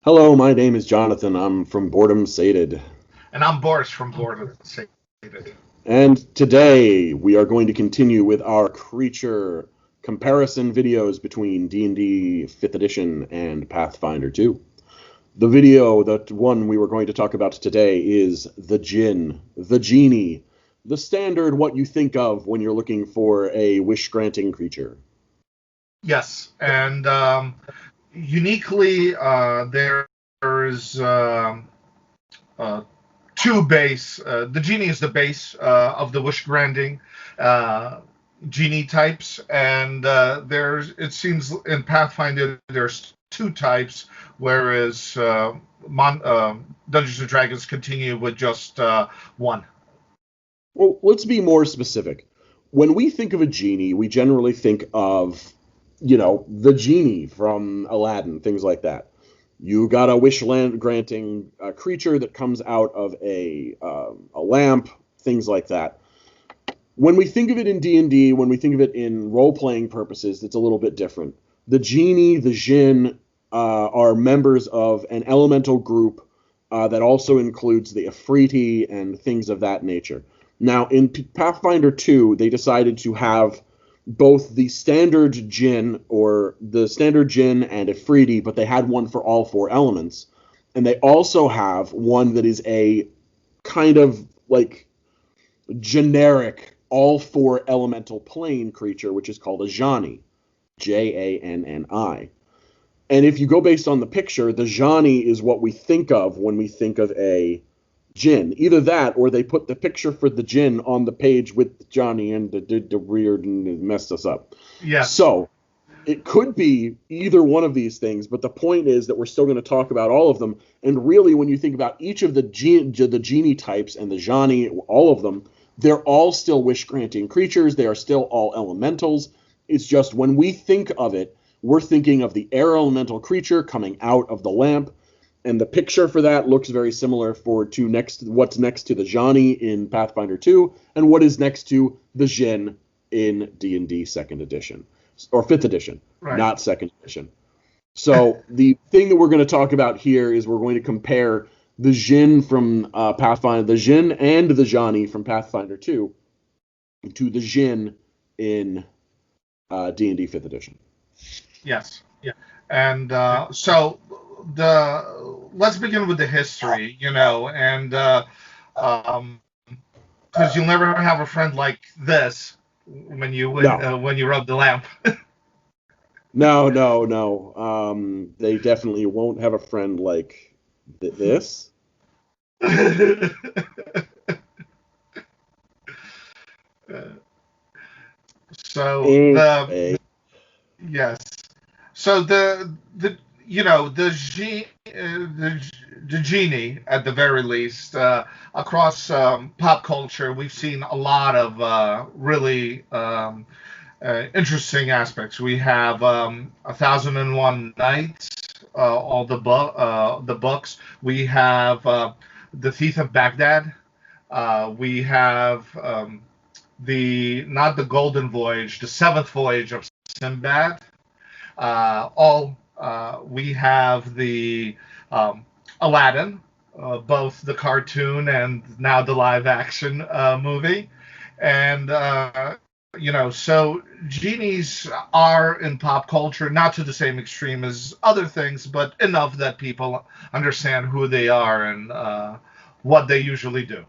Hello, my name is Jonathan. I'm from Boredom Sated. And I'm Boris from Boredom Sated. And today we are going to continue with our creature comparison videos between D&D 5th edition and Pathfinder 2. That one we were going to talk about today is the Djinn, the Genie, the standard what you think of when you're looking for a wish-granting creature. Yes, and uniquely, there's two base. The Genie is the base of the wish granting Genie types, and it seems in Pathfinder there's two types, whereas Dungeons and Dragons continue with just one. Well, let's be more specific. When we think of a genie, we generally think of, the genie from Aladdin, things like that. You got a wish land granting creature that comes out of a lamp, things like that. When we think of it in D&D, when we think of it in role-playing purposes, it's a little bit different. The genie, the djinn, are members of an elemental group that also includes the Afriti and things of that nature. Now, in Pathfinder 2, they decided to have both the standard djinn and Afriti, but they had one for all four elements. And they also have one that is a kind of like generic all four elemental plane creature, which is called a Jani, Janni. And if you go based on the picture, the Jani is what we think of when we think of a Djinn. Either that, or they put the picture for the Djinn on the page with Johnny and did the weird and it messed us up. Yeah. So it could be either one of these things, but the point is that we're still going to talk about all of them. And really, when you think about each of the Genie types and the Jani, all of them, they're all still wish-granting creatures. They are still all elementals. It's just when we think of it, we're thinking of the air elemental creature coming out of the lamp. And the picture for that looks very similar what's next to the Jani in Pathfinder 2 and what is next to the Djinn in D&D 2nd edition. Or 5th edition, right. Not 2nd edition. So the thing that we're going to talk about here is we're going to compare the Djinn from Pathfinder, the Djinn and the Jani from Pathfinder 2 to the Djinn in D&D 5th edition. Yes. Yeah. And so let's begin with the history, and because you'll never have a friend like this when you rub the lamp. No. They definitely won't have a friend like this. Yes. So the Genie, at the very least, across pop culture, we've seen a lot of really interesting aspects. We have 1001 Nights, all the books. We have The Thief of Baghdad. We have not the Golden Voyage, the Seventh Voyage of Sinbad. We have the Aladdin, both the cartoon and now the live action movie. And, so genies are in pop culture, not to the same extreme as other things, but enough that people understand who they are and what they usually do.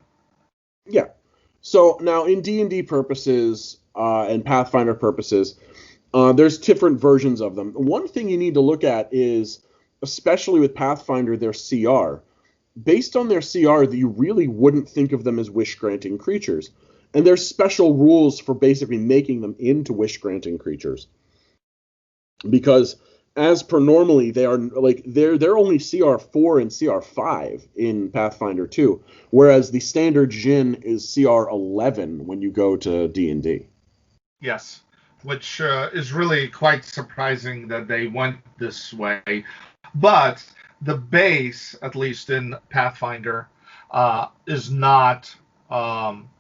Yeah. So now in D&D purposes and Pathfinder purposes, there's different versions of them. One thing you need to look at is, especially with Pathfinder, their CR. Based on their CR, you really wouldn't think of them as wish-granting creatures. And there's special rules for basically making them into wish-granting creatures. Because as per normally, they are like they're only CR4 and CR5 in Pathfinder 2, whereas the standard Djinn is CR11 when you go to D&D. Yes. Which is really quite surprising that they went this way. But the base, at least in Pathfinder, is not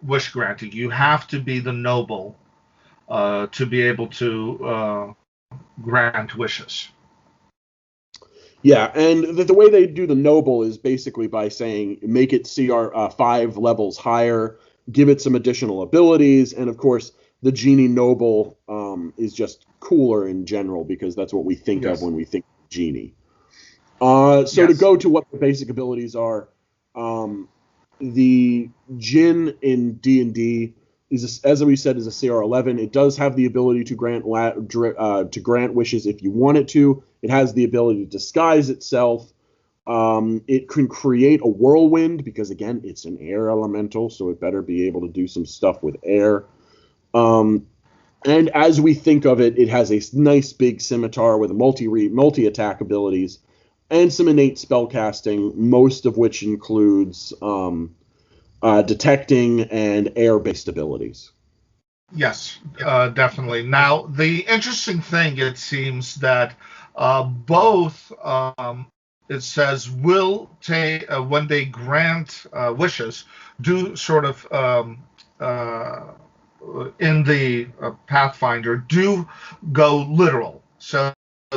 wish granting. You have to be the noble to be able to grant wishes. Yeah, and the way they do the noble is basically by saying make it CR 5 levels higher, give it some additional abilities, and of course the genie noble is just cooler in general because that's what we think of Yes. when we think genie. So to Yes. go to what the basic abilities are, um, the Jinn in D&D is, as we said, is a CR11. It does have the ability to grant wishes if you want it to. It has the ability to disguise itself. It can create a whirlwind because again, it's an air elemental, so it better be able to do some stuff with air. Um, and as we think of it, it has a nice big scimitar with multi attack abilities and some innate spellcasting, most of which includes detecting and air based abilities. Yes, definitely. Now, the interesting thing, it seems that both, it says, will take, when they grant wishes, do sort of, in the Pathfinder, do go literal. So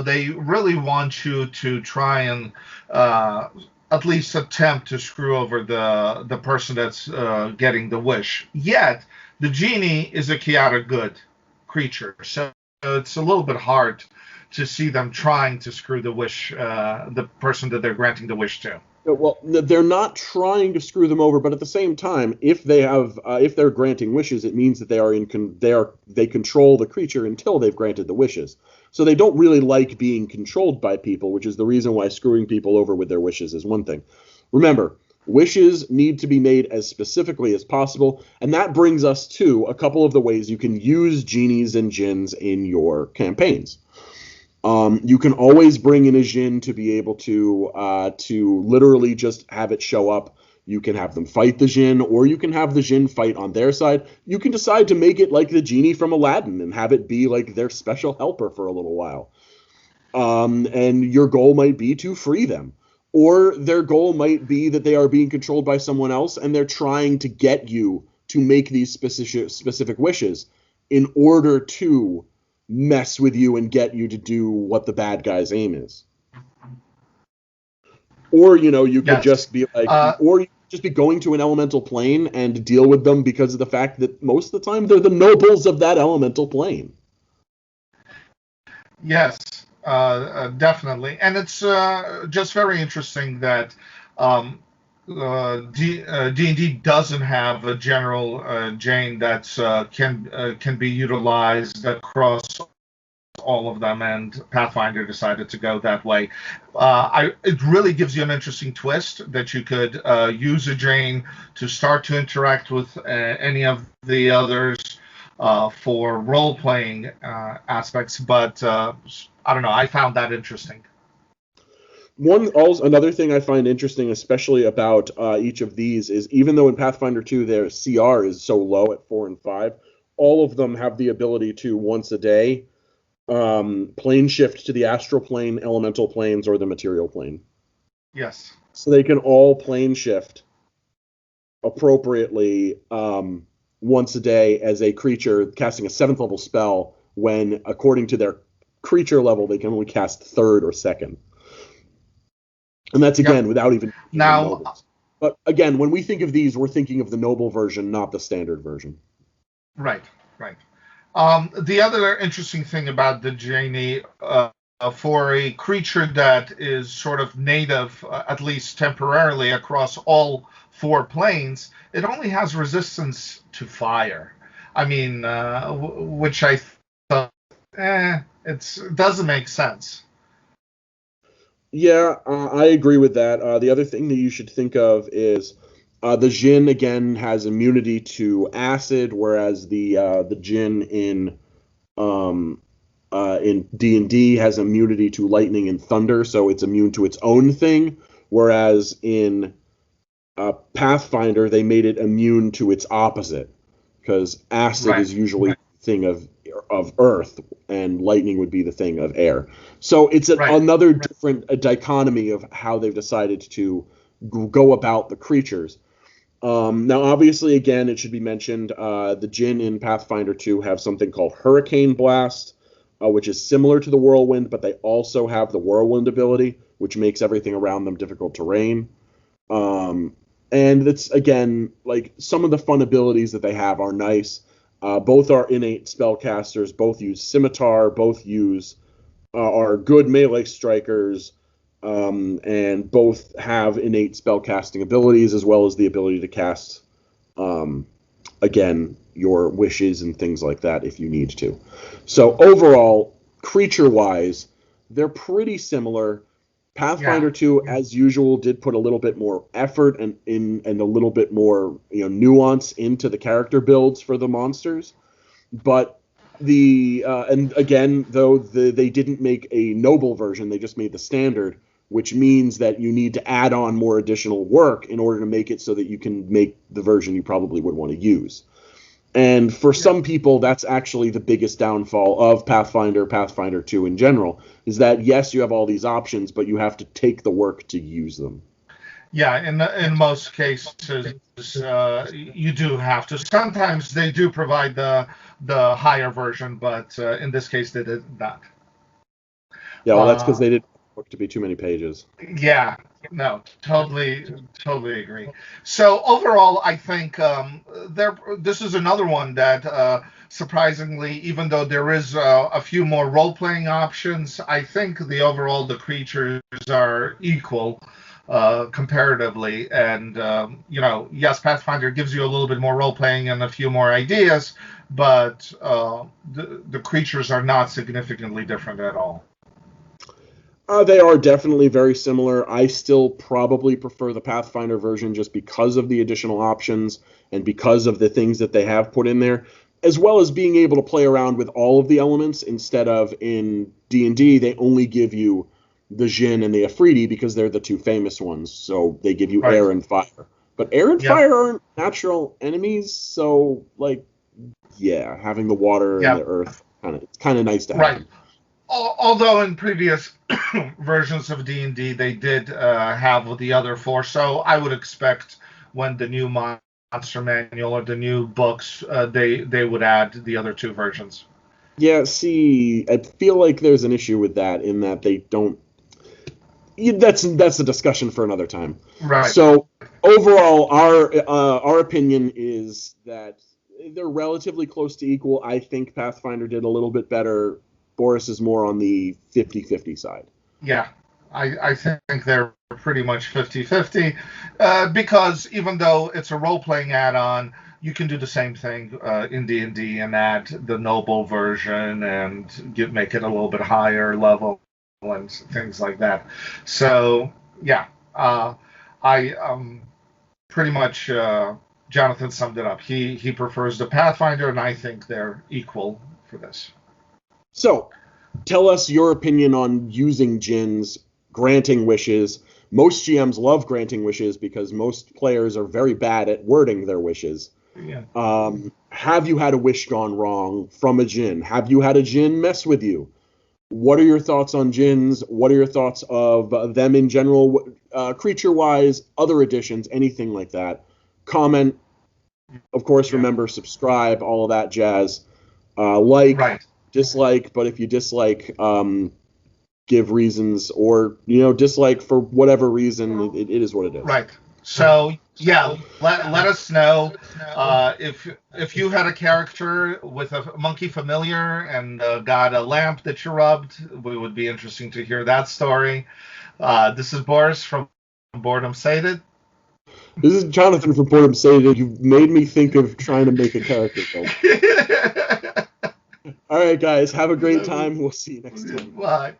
they really want you to try and uh, at least attempt to screw over the person that's getting the wish. Yet, the genie is a chaotic good creature, so it's a little bit hard to see them trying to screw the person that they're granting the wish to. Well, they're not trying to screw them over, but at the same time, if they're granting wishes, it means that they control the creature until they've granted the wishes. So they don't really like being controlled by people, which is the reason why screwing people over with their wishes is one thing. Remember, wishes need to be made as specifically as possible, and that brings us to a couple of the ways you can use genies and jinns in your campaigns. You can always bring in a Jin to be able to literally just have it show up. You can have them fight the Jin, or you can have the Jin fight on their side. You can decide to make it like the genie from Aladdin and have it be like their special helper for a little while. And your goal might be to free them, or their goal might be that they are being controlled by someone else and they're trying to get you to make these specific wishes in order to mess with you and get you to do what the bad guy's aim is. Or, you could Yes. just be like, Uh, or you could just be going to an elemental plane and deal with them because of the fact that most of the time they're the nobles of that elemental plane. yes, definitely. And it's just very interesting that um, D&D doesn't have a general Jane that's can be utilized across all of them, and Pathfinder decided to go that way. It really gives you an interesting twist that you could use a Jane to start to interact with any of the others for role playing aspects, but I don't know. I found that interesting. Another thing I find interesting, especially about each of these, is even though in Pathfinder 2 their CR is so low at 4 and 5, all of them have the ability to once a day plane shift to the astral plane, elemental planes, or the material plane. Yes. So they can all plane shift appropriately once a day as a creature casting a 7th level spell when, according to their creature level, they can only cast 3rd or 2nd. And that's, Yep. again, without even using the Now, nobles. But again, when we think of these, we're thinking of the noble version, not the standard version. right, right. The other interesting thing about the genie, for a creature that is sort of native, at least temporarily, across all four planes, it only has resistance to fire. I mean, which I thought, it doesn't make sense. Yeah, I agree with that. The other thing that you should think of is the Jin again has immunity to acid, whereas the Jin in D&D has immunity to lightning and thunder, so it's immune to its own thing. Whereas in Pathfinder, they made it immune to its opposite, because acid is Right, usually the thing of earth, and lightning would be the thing of air. So it's right. another different dichotomy of how they've decided to go about the creatures. Now, obviously, again, it should be mentioned the Jinn in Pathfinder 2 have something called Hurricane Blast, which is similar to the Whirlwind, but they also have the Whirlwind ability, which makes everything around them difficult terrain. And it's, again, like, some of the fun abilities that they have are nice. Both are innate spellcasters, both use scimitar, both are good melee strikers, and both have innate spellcasting abilities, as well as the ability to cast, again, your wishes and things like that if you need to. So overall, creature-wise, they're pretty similar. Pathfinder 2, as usual, did put a little bit more effort and a little bit more nuance into the character builds for the monsters. But and again, though, they didn't make a noble version, they just made the standard, which means that you need to add on more additional work in order to make it so that you can make the version you probably would want to use. And for some people, that's actually the biggest downfall of Pathfinder 2 in general, is that, yes, you have all these options, but you have to take the work to use them. Yeah, in most cases, you do have to. Sometimes they do provide the higher version, but in this case, they did not. Yeah, well, that's because they didn't want it to be too many pages. Yeah, no, totally agree. So overall, I think this is another one that surprisingly, even though there is a few more role-playing options, I think the creatures are equal comparatively. And yes, Pathfinder gives you a little bit more role-playing and a few more ideas, but the creatures are not significantly different at all. They are definitely very similar. I still probably prefer the Pathfinder version just because of the additional options and because of the things that they have put in there, as well as being able to play around with all of the elements instead of in D&D, they only give you the Djinn and the Afridi because they're the two famous ones, so they give you air and fire. But air and fire aren't natural enemies, so, like, having the water and the earth, it's kind of nice to have. Right. Although in previous versions of D&D, they did have the other four, so I would expect when the new monster manual or the new books, they would add the other two versions. Yeah, see, I feel like there's an issue with that in that they don't. That's a discussion for another time. Right. So overall, our opinion is that they're relatively close to equal. I think Pathfinder did a little bit better. Boris is more on the 50-50 side. Yeah, I think they're pretty much 50-50 because even though it's a role-playing add-on, you can do the same thing in D&D and add the noble version and make it a little bit higher level and things like that. So, yeah, I pretty much Jonathan summed it up. He prefers the Pathfinder, and I think they're equal for this. So, tell us your opinion on using djinns, granting wishes. Most GMs love granting wishes because most players are very bad at wording their wishes. Yeah. Have you had a wish gone wrong from a djinn? Have you had a djinn mess with you? What are your thoughts on djinns? What are your thoughts of them in general, creature-wise, other additions, anything like that? Comment. Of course, remember, subscribe, all of that jazz. Right. Dislike, but if you dislike, give reasons, or dislike for whatever reason. It is what it is. Right. So let us know if you had a character with a monkey familiar and got a lamp that you rubbed. It would be interesting to hear that story. This is Boris from Boredom Sated. This is Jonathan from Boredom Sated. You've made me think of trying to make a character build. All right, guys, have a great time. We'll see you next time. Bye.